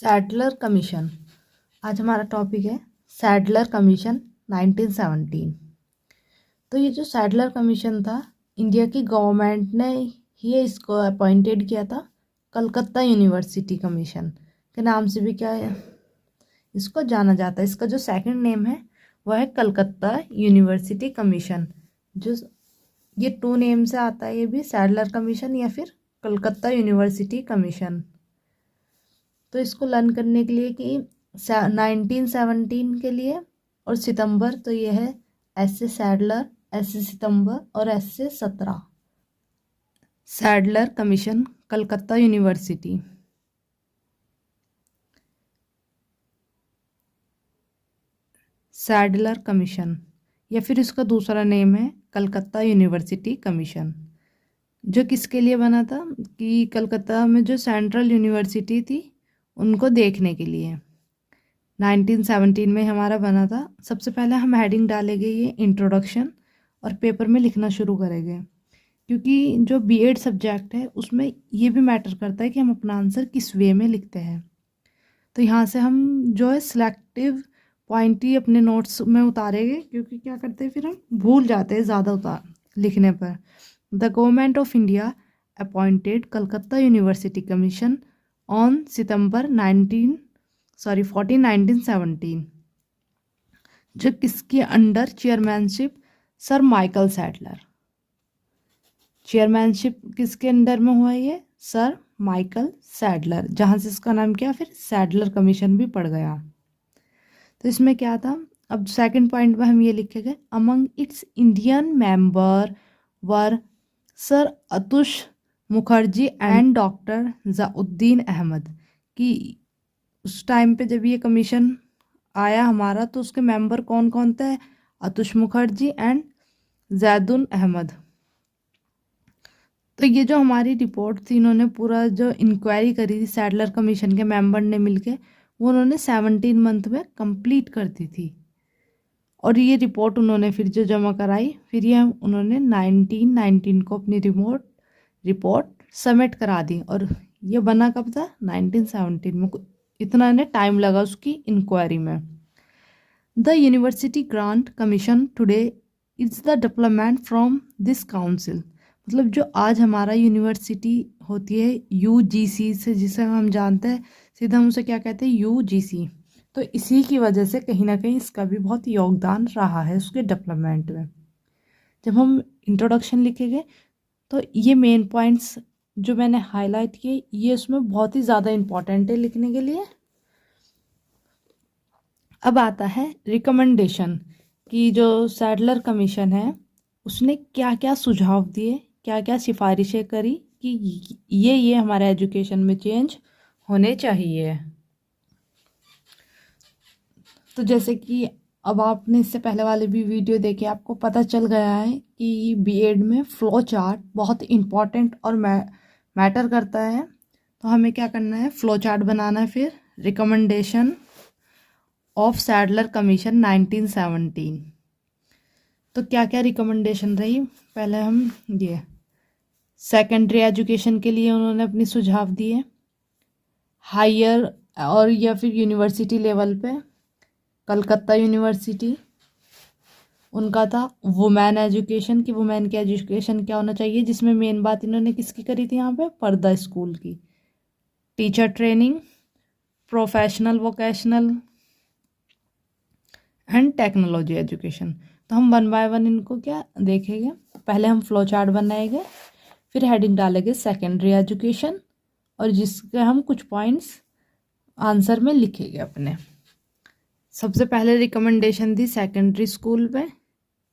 Sadler commission. आज हमारा topic है सैडलर कमीशन 1917। तो ये जो सैडलर कमीशन था, इंडिया की गवर्नमेंट ने ही इसको अपॉइंटेड किया था। कलकत्ता यूनिवर्सिटी कमीशन के नाम से भी क्या है इसको जाना जाता है। इसका जो सेकंड नेम है वह है कलकत्ता यूनिवर्सिटी कमीशन। जो ये टू नेम से आता है, ये भी सैडलर कमीशन या फिर कलकत्ता यूनिवर्सिटी कमीशन। तो इसको लर्न करने के लिए कि 1917 के लिए और सितंबर, तो ये है एस से सैडलर, एस से सितंबर और एस से 17। Sadler commission Calcutta university. Sadler commission या फिर इसका दूसरा नेम है कलकत्ता यूनिवर्सिटी कमीशन। जो किसके लिए बना था कि कलकत्ता में जो सेंट्रल यूनिवर्सिटी थी उनको देखने के लिए 1917 में हमारा बना था। सबसे पहले हम हेडिंग डालेंगे ये इंट्रोडक्शन और पेपर में लिखना शुरू करेंगे, क्योंकि जो बीएड सब्जेक्ट है उसमें ये भी मैटर करता है कि हम अपना आंसर किस वे में लिखते हैं। तो यहाँ से हम जो है सिलेक्टिव पॉइंट ही अपने नोट्स में उतारेंगे, क्योंकि क्या करते हैं फिर हम भूल जाते हैं ज़्यादा लिखने पर। The government of India appointed Calcutta university commission on सितंबर 1917, जो किसके under chairmanship sir Michael Sadler. Chairmanship किसके अंडर में हुआ ये? सर माइकल सैडलर, जहाँ से इसका नाम क्या फिर सैडलर कमीशन भी पड़ गया। तो इसमें क्या था, अब सेकंड पॉइंट में हम ये लिखेंगे, among its Indian member were sir Ashutosh Mukherjee and doctor Ziauddin Ahmad. कि उस टाइम पे जब ये कमीशन आया हमारा तो उसके मेंबर कौन कौन थे? अतुश मुखर्जी एंड ज़ैदुन अहमद। तो ये जो हमारी रिपोर्ट थी, इन्होंने पूरा जो इंक्वायरी करी थी सैडलर कमीशन के मेंबर ने मिलके, वो उन्होंने 17 मंथ में कंप्लीट कर दी थी। और ये रिपोर्ट उन्होंने फिर जो जमा कराई, फिर ये उन्होंने 1919 को अपनी रिपोर्ट सबमिट करा दी। और ये बना कब था? 1917 में। इतना इन्हें टाइम लगा उसकी इंक्वायरी में। The university grant commission today it's the development from this council. मतलब जो आज हमारा यूनिवर्सिटी होती है यूजीसी से, जिसे हम जानते हैं सीधा हम उसे क्या कहते हैं? यूजीसी। तो इसी की वजह से कहीं ना कहीं इसका भी बहुत योगदान रहा है उसके डेवलपमेंट में। जब हम इंट्रोडक्शन लिखेंगे तो ये मेन पॉइंट्स जो मैंने हाईलाइट किए, ये उसमें बहुत ही ज़्यादा इम्पॉर्टेंट है लिखने के लिए। अब आता है रिकमेंडेशन कि जो सैडलर कमीशन है उसने क्या क्या सुझाव दिए, क्या क्या सिफारिशें करी कि ये हमारे एजुकेशन में चेंज होने चाहिए। तो जैसे कि अब आपने इससे पहले वाले भी वीडियो देखे, आपको पता चल गया है कि बीएड में फ्लो चार्ट बहुत इम्पॉर्टेंट और मैटर करता है। तो हमें क्या करना है? फ्लो चार्ट बनाना है। फिर रिकमेंडेशन ऑफ सैडलर कमीशन 1917। तो क्या क्या रिकमेंडेशन रही? पहले हम ये सेकेंडरी एजुकेशन के लिए उन्होंने अपनी सुझाव दिए। हायर और या फिर यूनिवर्सिटी लेवल पे कलकत्ता यूनिवर्सिटी उनका था। वुमेन एजुकेशन की वुमेन की एजुकेशन क्या होना चाहिए, जिसमें मेन बात इन्होंने किसकी करी थी यहाँ पे? पर्दा स्कूल की। Teacher training, professional vocational and technology education. तो हम वन बाय वन इनको क्या देखेंगे। पहले हम फ्लो चार्ट बनाएंगे, फिर हेडिंग डालेंगे सेकेंडरी एजुकेशन, और जिसके हम कुछ पॉइंट्स आंसर में लिखेंगे अपने। सबसे पहले रिकमेंडेशन दी सेकेंडरी स्कूल पे।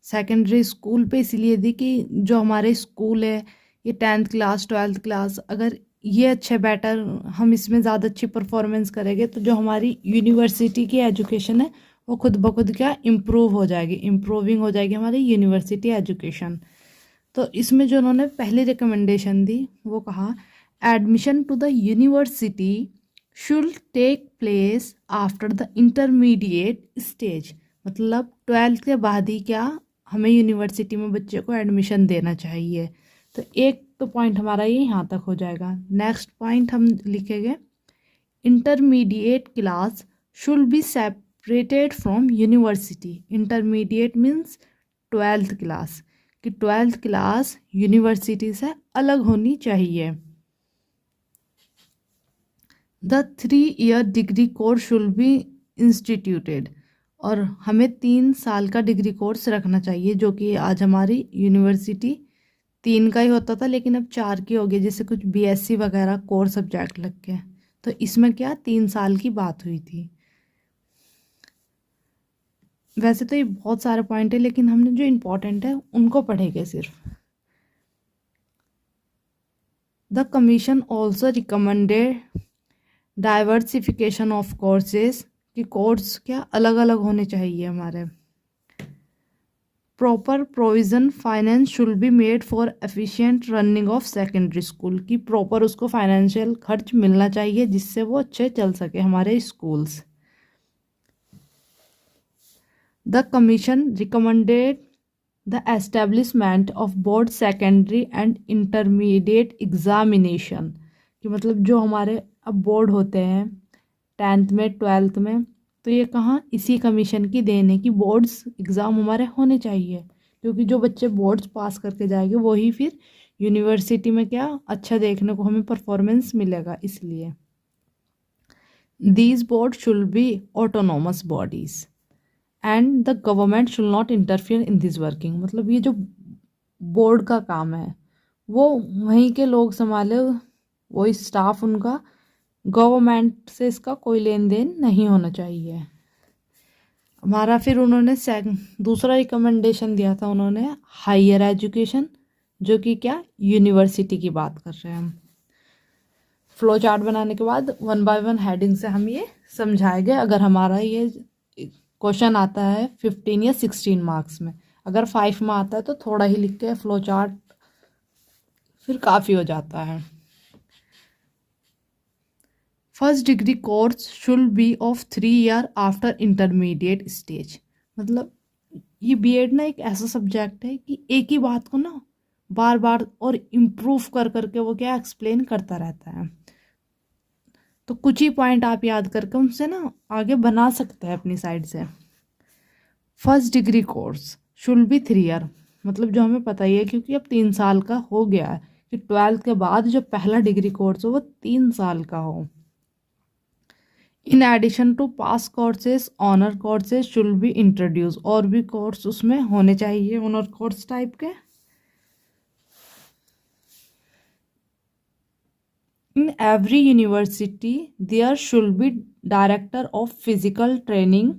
सेकेंडरी स्कूल पे इसलिए दी कि जो हमारे स्कूल है ये 10th क्लास 12th क्लास, अगर ये अच्छे बेटर हम इसमें ज़्यादा अच्छी परफॉर्मेंस करेंगे तो जो हमारी यूनिवर्सिटी की एजुकेशन है वो खुद ब खुद क्या इम्प्रूव हो जाएगी, इम्प्रूविंग हो जाएगी हमारी यूनिवर्सिटी एजुकेशन। तो इसमें जो उन्होंने पहली रिकमेंडेशन दी वो कहा, admission to the university should take place after the intermediate stage. मतलब 12th के बाद ही क्या हमें यूनिवर्सिटी में बच्चे को एडमिशन देना चाहिए। तो एक तो पॉइंट हमारा ये यहाँ तक हो जाएगा। नेक्स्ट पॉइंट हम लिखेंगे, intermediate class should be separated from university. Intermediate means 12th class, कि 12th क्लास यूनिवर्सिटी से अलग होनी चाहिए. The 3-year degree course should be instituted, और हमें 3 साल का डिग्री कोर्स रखना चाहिए, जो कि आज हमारी यूनिवर्सिटी 3 का ही होता था लेकिन अब 4 की हो गई, जैसे कुछ बीएससी वगैरह कोर सब्जेक्ट लग के. तो इसमें क्या 3 साल की बात हुई थी. वैसे तो ये बहुत सारे पॉइंट है लेकिन हमने जो इम्पोर्टेंट है उनको पढ़ेंगे सिर्फ. The commission also recommended diversification of courses, कि कोर्स क्या अलग अलग होने चाहिए हमारे. Proper provision finance should be made for efficient running of secondary school, की प्रॉपर उसको फाइनेंशियल खर्च मिलना चाहिए जिससे वो अच्छे चल सके हमारे schools. The commission recommended the establishment of board secondary and intermediate examination, कि मतलब जो हमारे अब बोर्ड होते हैं 10th में 12th में, तो ये कहाँ इसी कमीशन की देन है कि बोर्ड्स एग्ज़ाम हमारे होने चाहिए, क्योंकि जो बच्चे बोर्ड्स पास करके जाएंगे वही फिर यूनिवर्सिटी में क्या अच्छा देखने को हमें परफॉर्मेंस मिलेगा. इसलिए these board should be autonomous bodies and the government should not interfere in this working, मतलब ये जो बोर्ड का काम है वो वहीं के लोग संभाले, वही स्टाफ उनका, गवर्नमेंट से इसका कोई लेन देन नहीं होना चाहिए. हमारा फिर उन्होंने दूसरा रिकमेंडेशन दिया था उन्होंने हायर एजुकेशन, जो कि क्या यूनिवर्सिटी की बात कर रहे हैं हम. फ्लो चार्ट बनाने के बाद 1 बाय 1 हेडिंग से हम ये समझाएंगे. अगर हमारा ये क्वेश्चन आता है 15 या 16 मार्क्स में, अगर 5 में आता है तो थोड़ा ही लिख के फ्लो चार्ट फिर काफ़ी हो जाता है. First degree course should be of 3 year after intermediate stage, मतलब ये बीएड ना एक ऐसा सब्जेक्ट है कि एक ही बात को ना बार बार और इम्प्रूव कर करके वो क्या एक्सप्लेन करता रहता है. तो कुछ ही पॉइंट आप याद करके उनसे ना आगे बना सकते हैं अपनी साइड से. First degree course should be 3 year, मतलब जो हमें पता ही है क्योंकि अब 3 साल का हो गया है कि 12th के बाद जो पहला डिग्री कोर्स हो वो 3 साल का हो. In addition to pass courses honour courses should be introduce, और भी कोर्स उसमें होने चाहिए ऑनर कोर्स टाइप के. In every university there should be director of physical training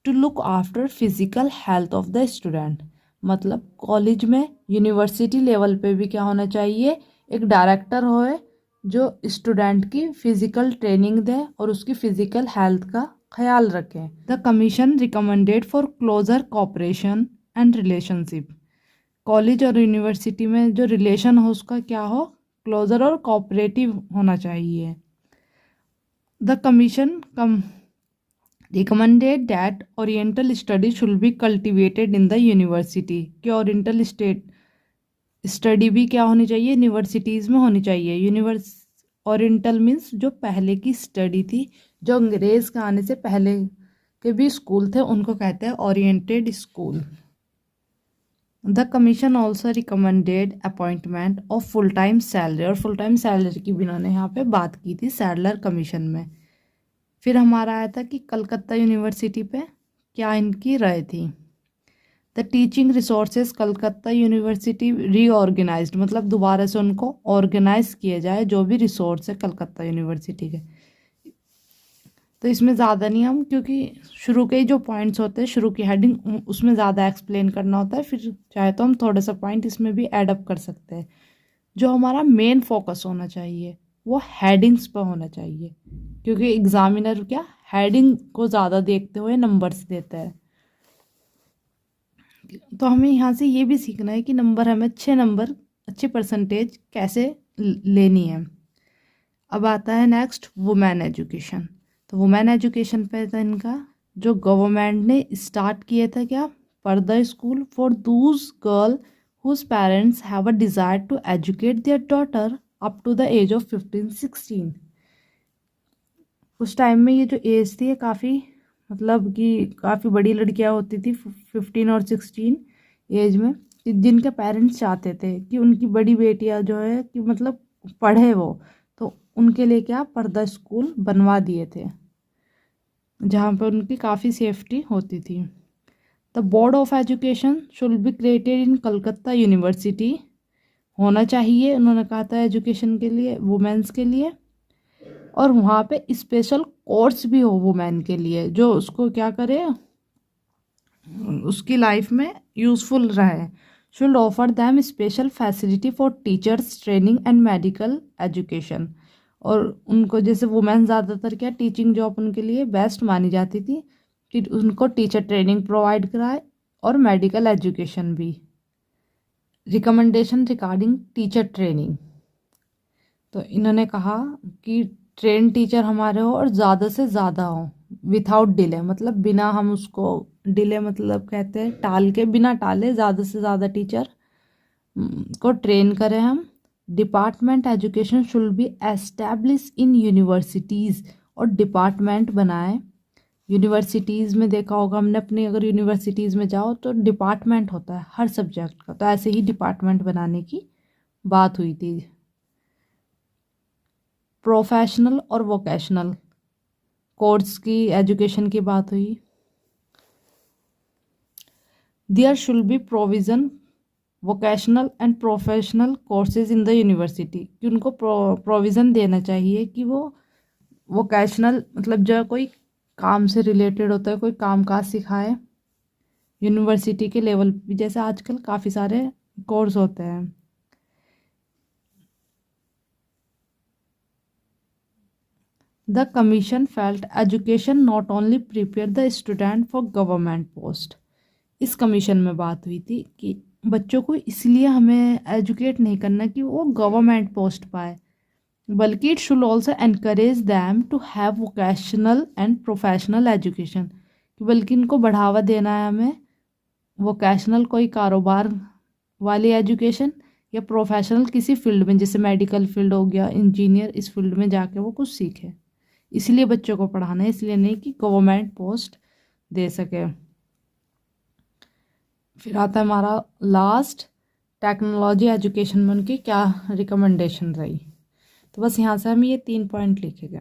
to look after physical health of the student, मतलब college में university level पे भी क्या होना चाहिए, एक डायरेक्टर होए जो स्टूडेंट की फ़िज़िकल ट्रेनिंग दे और उसकी फ़िज़िकल हेल्थ का ख्याल रखें. The commission recommended for closer cooperation and relationship, college और यूनिवर्सिटी में जो रिलेशन हो उसका क्या हो, क्लोजर और कोऑपरेटिव होना चाहिए. The commission recommended that oriental study should be cultivated in the university, कि ओरिएंटल स्टडी भी क्या होनी चाहिए, यूनिवर्सिटीज़ में होनी चाहिए. ओरिएंटल मीन्स जो पहले की स्टडी थी, जो अंग्रेज़ के आने से पहले के भी स्कूल थे उनको कहते हैं oriented school. The commission also recommended appointment of full time salary, और फुल टाइम सैलरी की भी इन्होंने यहाँ पे बात की थी सैडलर कमीशन में. फिर हमारा आया था कि कलकत्ता यूनिवर्सिटी पे क्या इनकी राय थी. The teaching resources Calcutta university reorganised, मतलब दोबारा से उनको ऑर्गेनाइज किए जाए जो भी रिसोर्स है कलकत्ता यूनिवर्सिटी के. तो इसमें ज़्यादा नहीं हम, क्योंकि शुरू के ही जो पॉइंट्स होते हैं शुरू की हेडिंग उसमें ज़्यादा एक्सप्लेन करना होता है, फिर चाहे तो हम थोड़े सा पॉइंट इसमें भी ऐड अप कर सकते हैं. जो हमारा मेन फोकस होना चाहिए वो हेडिंग्स पर होना चाहिए, क्योंकि एग्जामिनर क्या हेडिंग को ज़्यादा देखते हुए नंबर्स देता है. तो हमें यहाँ से ये भी सीखना है कि नंबर हमें अच्छे नंबर अच्छे परसेंटेज कैसे लेनी है. अब आता है नेक्स्ट वुमेन एजुकेशन. तो वुमेन एजुकेशन पे था इनका जो गवर्नमेंट ने स्टार्ट किया था क्या, पर्दा school for those girl whose parents have a desire to educate their daughter up to the age of 15-16. उस टाइम में ये जो एज थी ये काफ़ी मतलब कि काफ़ी बड़ी लड़कियां होती थी 15 और 16 एज में, कि जिनके पेरेंट्स चाहते थे कि उनकी बड़ी बेटियां जो है कि मतलब पढ़े वो, तो उनके लिए क्या पर्दा स्कूल बनवा दिए थे जहाँ पर उनकी काफ़ी सेफ्टी होती थी। The board of education should be created in Calcutta university, होना चाहिए उन्होंने कहा था एजुकेशन के लिए, वुमेन्स के लिए, और वहाँ पे स्पेशल कोर्स भी हो वुमेन के लिए जो उसको क्या करे, उसकी लाइफ में यूज़फुल रहे। Should offer them special facility for teachers training and medical education, और उनको जैसे वुमेन ज़्यादातर क्या टीचिंग जॉब उनके लिए बेस्ट मानी जाती थी, उनको टीचर ट्रेनिंग प्रोवाइड कराए और मेडिकल एजुकेशन भी। रिकमेंडेशन रिगार्डिंग टीचर ट्रेनिंग, तो इन्होंने कहा कि ट्रेन टीचर हमारे हो और ज़्यादा से ज़्यादा हो विथआउट डिले, मतलब बिना हम उसको डिले मतलब कहते हैं टाल के, बिना टाले ज़्यादा से ज़्यादा टीचर को ट्रेन करें हम। Department education should be establish in universities, और डिपार्टमेंट बनाए यूनिवर्सिटीज़ में। देखा होगा हमने अपनी, अगर यूनिवर्सिटीज़ में जाओ तो डिपार्टमेंट होता है हर सब्जेक्ट का, तो ऐसे ही डिपार्टमेंट बनाने की बात हुई थी। प्रोफेशनल और वोकेशनल कोर्स की एजुकेशन की बात हुई। There should be provision vocational and professional courses in the university, कि उनको प्रोविज़न देना चाहिए कि वो वोकेशनल मतलब जो कोई काम से रिलेटेड होता है, कोई काम काज सिखाए यूनिवर्सिटी के लेवल पे, जैसे आजकल काफ़ी सारे कोर्स होते हैं। The commission felt education not only prepare the student for government post, इस कमीशन में बात हुई थी कि बच्चों को इसलिए हमें एजुकेट नहीं करना कि वो गवर्नमेंट पोस्ट पाए, बल्कि it should also encourage them to have vocational and professional education, बल्कि इनको बढ़ावा देना है हमें वोकेशनल कोई कारोबार वाली एजुकेशन या प्रोफेशनल किसी फील्ड में, जैसे मेडिकल फील्ड हो गया, इंजीनियर, इस फील्ड में जाके वो कुछ सीखे, इसलिए बच्चों को पढ़ाना है, इसलिए नहीं कि गवर्नमेंट पोस्ट दे सके। फिर आता है हमारा लास्ट, टेक्नोलॉजी एजुकेशन में उनकी क्या रिकमेंडेशन रही, तो बस यहाँ से हम ये 3 पॉइंट लिखेंगे।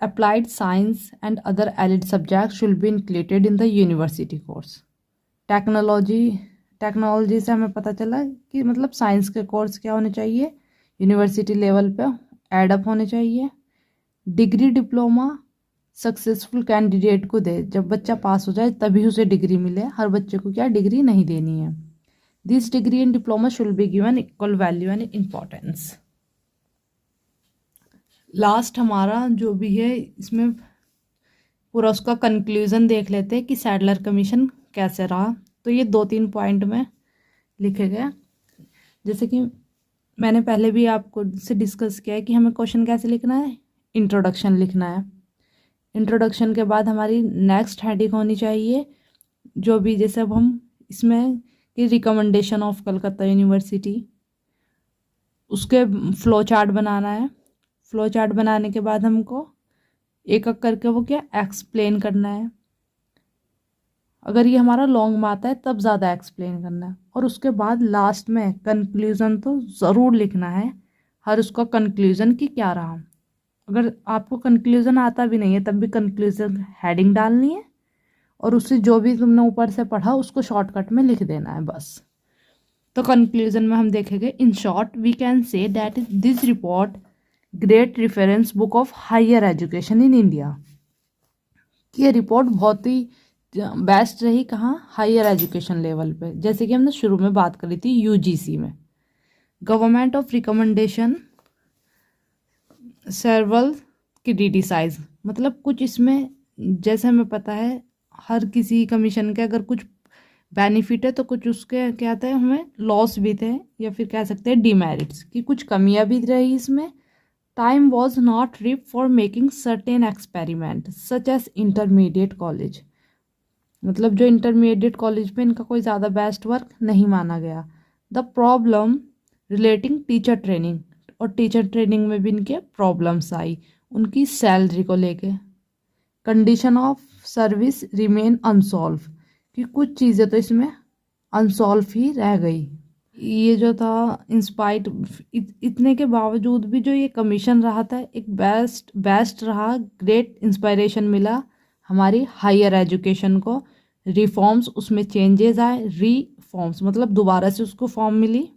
Applied science and other allied subject should be included in the university course. Technology से हमें पता चला कि मतलब साइंस के कोर्स क्या होने चाहिए, यूनिवर्सिटी लेवल पे एडअप होने चाहिए। डिग्री डिप्लोमा सक्सेसफुल कैंडिडेट को दे, जब बच्चा पास हो जाए तभी उसे डिग्री मिले, हर बच्चे को क्या डिग्री नहीं देनी है। This degree and diploma should be given equal value and importance. Last हमारा जो भी है इसमें पूरा उसका कंक्लूजन देख लेते हैं कि सैडलर कमीशन कैसे रहा, तो ये 2-3 पॉइंट में लिखे गए। जैसे कि मैंने पहले भी आपको से डिस्कस किया है कि हमें क्वेश्चन कैसे लिखना है, इंट्रोडक्शन लिखना है। इंट्रोडक्शन के बाद हमारी नेक्स्ट हेडिंग होनी चाहिए जो भी, जैसे अब हम इसमें कि रिकमेंडेशन ऑफ कलकत्ता यूनिवर्सिटी, उसके फ्लो चार्ट बनाना है। फ्लो चार्ट बनाने के बाद हमको एक एक करके वो क्या एक्सप्लेन करना है, अगर ये हमारा लॉन्ग में आता है तब ज़्यादा एक्सप्लेन करना है, और उसके बाद लास्ट में कंक्लूज़न तो ज़रूर लिखना है, हर उसका कंक्लूज़न कि क्या रहा। अगर आपको कंक्लूज़न आता भी नहीं है तब भी कंक्लूज़न हेडिंग डालनी है, और उससे जो भी तुमने ऊपर से पढ़ा उसको शॉर्टकट में लिख देना है बस। तो कंक्लूज़न में हम देखेंगे, in short we can say that is this report great reference book of higher education in India, ये रिपोर्ट बहुत ही बेस्ट रही कहाँ, हायर एजुकेशन लेवल पे, जैसे कि हमने शुरू में बात करी थी यूजीसी में। गवर्नमेंट ऑफ रिकमेंडेशन सर्वल की डी साइज, मतलब कुछ इसमें जैसे हमें पता है हर किसी कमीशन के अगर कुछ बेनिफिट है तो कुछ उसके क्या थे हमें लॉस भी थे, या फिर कह सकते हैं डिमेरिट्स, कि कुछ कमियां भी रही इसमें। Time was not ripe for making certain experiment such as intermediate college, मतलब जो इंटरमीडिएट कॉलेज पे इनका कोई ज़्यादा बेस्ट वर्क नहीं माना गया। The problem relating teacher training, और टीचर ट्रेनिंग में भी इनके प्रॉब्लम्स आई, उनकी सैलरी को लेके। Condition of service remain unsolved, कि कुछ चीज़ें तो इसमें अनसॉल्व ही रह गई। ये जो था इंस्पाइट इतने के बावजूद भी जो ये कमीशन रहा था एक बेस्ट रहा, ग्रेट इंस्पायरेशन मिला हमारी हायर एजुकेशन को। रिफॉर्म्स, उसमें चेंजेस आए, रीफॉर्म्स मतलब दोबारा से उसको फॉर्म मिली।